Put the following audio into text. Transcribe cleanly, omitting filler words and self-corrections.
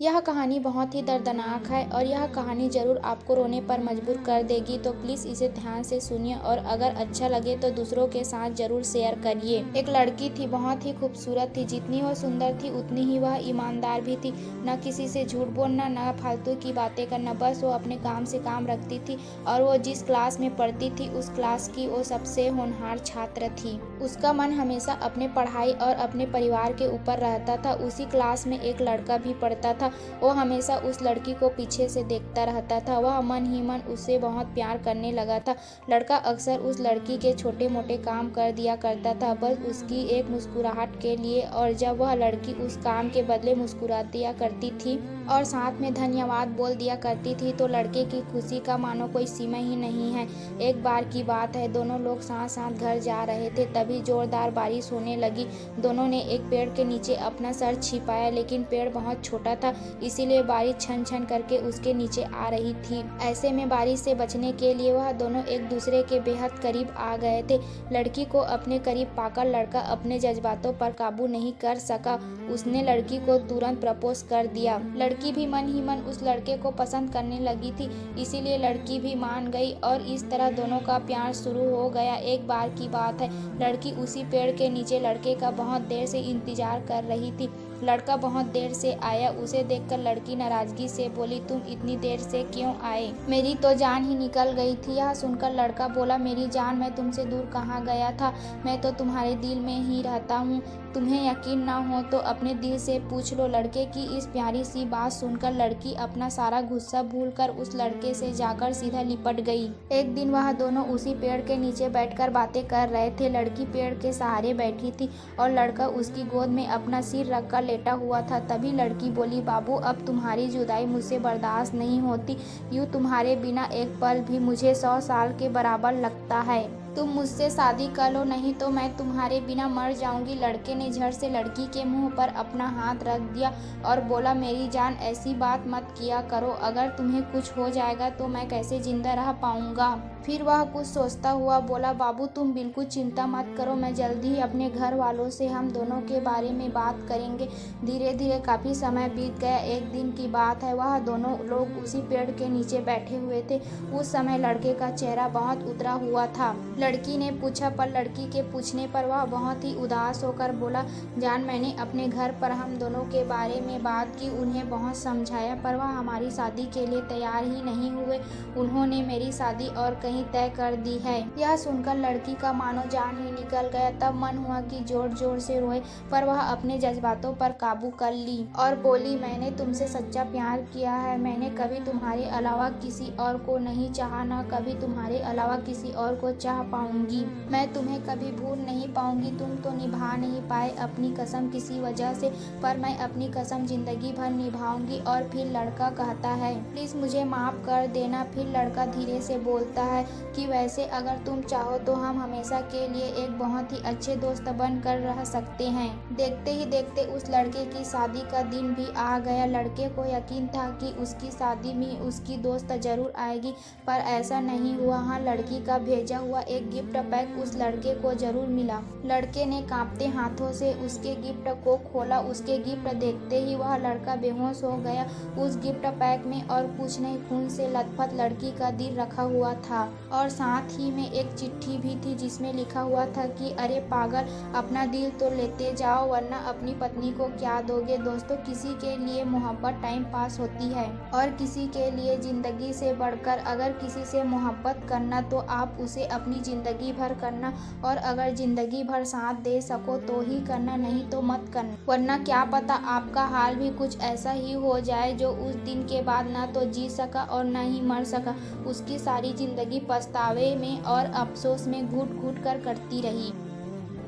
यह कहानी बहुत ही दर्दनाक है और यह कहानी ज़रूर आपको रोने पर मजबूर कर देगी, तो प्लीज़ इसे ध्यान से सुनिए और अगर अच्छा लगे तो दूसरों के साथ ज़रूर शेयर करिए। एक लड़की थी, बहुत ही खूबसूरत थी। जितनी वह सुंदर थी उतनी ही वह ईमानदार भी थी। न किसी से झूठ बोलना, न फालतू की बातें करना, बस वो अपने काम से काम रखती थी और वो जिस क्लास में पढ़ती थी उस क्लास की वो सबसे होनहार छात्र थी। उसका मन हमेशा अपने पढ़ाई और अपने परिवार के ऊपर रहता था। उसी क्लास में एक लड़का भी पढ़ता था। वो हमेशा उस लड़की को पीछे से देखता रहता था। वह मन ही मन उससे बहुत प्यार करने लगा था। लड़का अक्सर उस लड़की के छोटे मोटे काम कर दिया करता था, बस उसकी एक मुस्कुराहट के लिए, और जब वह लड़की उस काम के बदले मुस्कुरा दिया करती थी और साथ में धन्यवाद बोल दिया करती थी तो लड़के की खुशी का मानो कोई सीमा ही नहीं है। एक बार की बात है, दोनों लोग साथ साथ घर जा रहे थे, तभी जोरदार बारिश होने लगी। दोनों ने एक पेड़ के नीचे अपना सर छिपाया, लेकिन पेड़ बहुत छोटा था, इसीलिए बारिश छन छन करके उसके नीचे आ रही थी। ऐसे में बारिश से बचने के लिए वह दोनों एक दूसरे के बेहद करीब आ गए थे। लड़की को अपने करीब पाकर लड़का अपने जज्बातों पर काबू नहीं कर सका। उसने लड़की को तुरंत प्रपोज कर दिया। लड़की भी मन ही मन उस लड़के को पसंद करने लगी थी, इसीलिए लड़की भी मान गई और इस तरह दोनों का प्यार शुरू हो गया। एक बार की बात है, लड़की उसी पेड़ के नीचे लड़के का बहुत देर से इंतजार कर रही थी। लड़का बहुत देर से आया। उसे देखकर लड़की नाराजगी से बोली, तुम इतनी देर से क्यों आए? मेरी तो जान ही निकल गई थी। यह सुनकर लड़का बोला, मेरी जान, मैं तुमसे दूर कहाँ गया था, मैं तो तुम्हारे दिल में ही रहता हूँ। तुम्हें यकीन ना हो तो अपने दिल से पूछ लो। लड़के की इस प्यारी सी बात सुनकर लड़की अपना सारा गुस्सा भूलकर उस लड़के से जाकर सीधा लिपट गई। एक दिन वह दोनों उसी पेड़ के नीचे बैठकर बातें कर रहे थे। लड़की पेड़ के सहारे बैठी थी और लड़का उसकी गोद में अपना सिर रखकर लेटा हुआ था। तभी लड़की बोली, बाबू, अब तुम्हारी जुदाई मुझसे बर्दाश्त नहीं होती। यूँ तुम्हारे बिना एक पल भी मुझे 100 साल के बराबर लगता है। तुम मुझसे शादी कर लो, नहीं तो मैं तुम्हारे बिना मर जाऊंगी। लड़के ने झट से लड़की के मुंह पर अपना हाथ रख दिया और बोला, मेरी जान, ऐसी बात मत किया करो। अगर तुम्हें कुछ हो जाएगा तो मैं कैसे जिंदा रह पाऊंगा? फिर वह कुछ सोचता हुआ बोला, बाबू, तुम बिल्कुल चिंता मत करो, मैं जल्दी ही अपने घर वालों से हम दोनों के बारे में बात करेंगे। धीरे धीरे काफ़ी समय बीत गया। एक दिन की बात है, वह दोनों लोग उसी पेड़ के नीचे बैठे हुए थे। उस समय लड़के का चेहरा बहुत उतरा हुआ था। लड़की ने पूछा, पर लड़की के पूछने पर वह बहुत ही उदास होकर बोला, जान, मैंने अपने घर पर हम दोनों के बारे में बात की, उन्हें बहुत समझाया, पर वह हमारी शादी के लिए तैयार ही नहीं हुए। उन्होंने मेरी शादी और कहीं तय कर दी है। यह सुनकर लड़की का मानो जान ही निकल गया। तब मन हुआ कि जोर जोर से रोए, पर वह अपने जज्बातों पर काबू कर ली और बोली, मैंने तुमसे सच्चा प्यार किया है। मैंने कभी तुम्हारे अलावा किसी और को नहीं चाहा, न कभी तुम्हारे अलावा किसी और को चाह पाऊंगी। मैं तुम्हें कभी भूल नहीं पाऊंगी। तुम तो निभा नहीं पाए अपनी कसम किसी वजह से, पर मैं अपनी कसम जिंदगी भर निभाऊंगी। और फिर लड़का कहता है, प्लीज मुझे माफ कर देना। फिर लड़का धीरे से बोलता है कि वैसे अगर तुम चाहो तो हम हमेशा के लिए एक बहुत ही अच्छे दोस्त बनकर रह सकते हैं। देखते ही देखते उस लड़के की शादी का दिन भी आ गया। लड़के को यकीन था कि उसकी शादी में उसकी दोस्त जरूर आएगी, पर ऐसा नहीं हुआ। हाँ, लड़की का भेजा हुआ एक गिफ्ट पैक उस लड़के को जरूर मिला। लड़के ने कांपते हाथों से उसके गिफ्ट को खोला। उसके गिफ्ट देखते ही वह लड़का बेहोश हो गया। उस गिफ्ट पैक में और कुछ नहीं, खून से लथपथ लड़की का दिल रखा हुआ था और साथ ही में एक चिट्ठी भी थी जिसमें लिखा हुआ था कि अरे पागल, अपना दिल तो लेते जाओ, वरना अपनी पत्नी को क्या दोगे। दोस्तों, किसी के लिए मोहब्बत टाइम पास होती है और किसी के लिए जिंदगी से बढ़कर। अगर किसी से मोहब्बत करना तो आप उसे अपनी जिंदगी भर करना, और अगर जिंदगी भर साथ दे सको तो ही करना, नहीं तो मत करना, वरना क्या पता आपका हाल भी कुछ ऐसा ही हो जाए जो उस दिन के बाद ना तो जी सका और ना ही मर सका। उसकी सारी जिंदगी पछतावे में और अफसोस में घुट घुट कर कटती रही।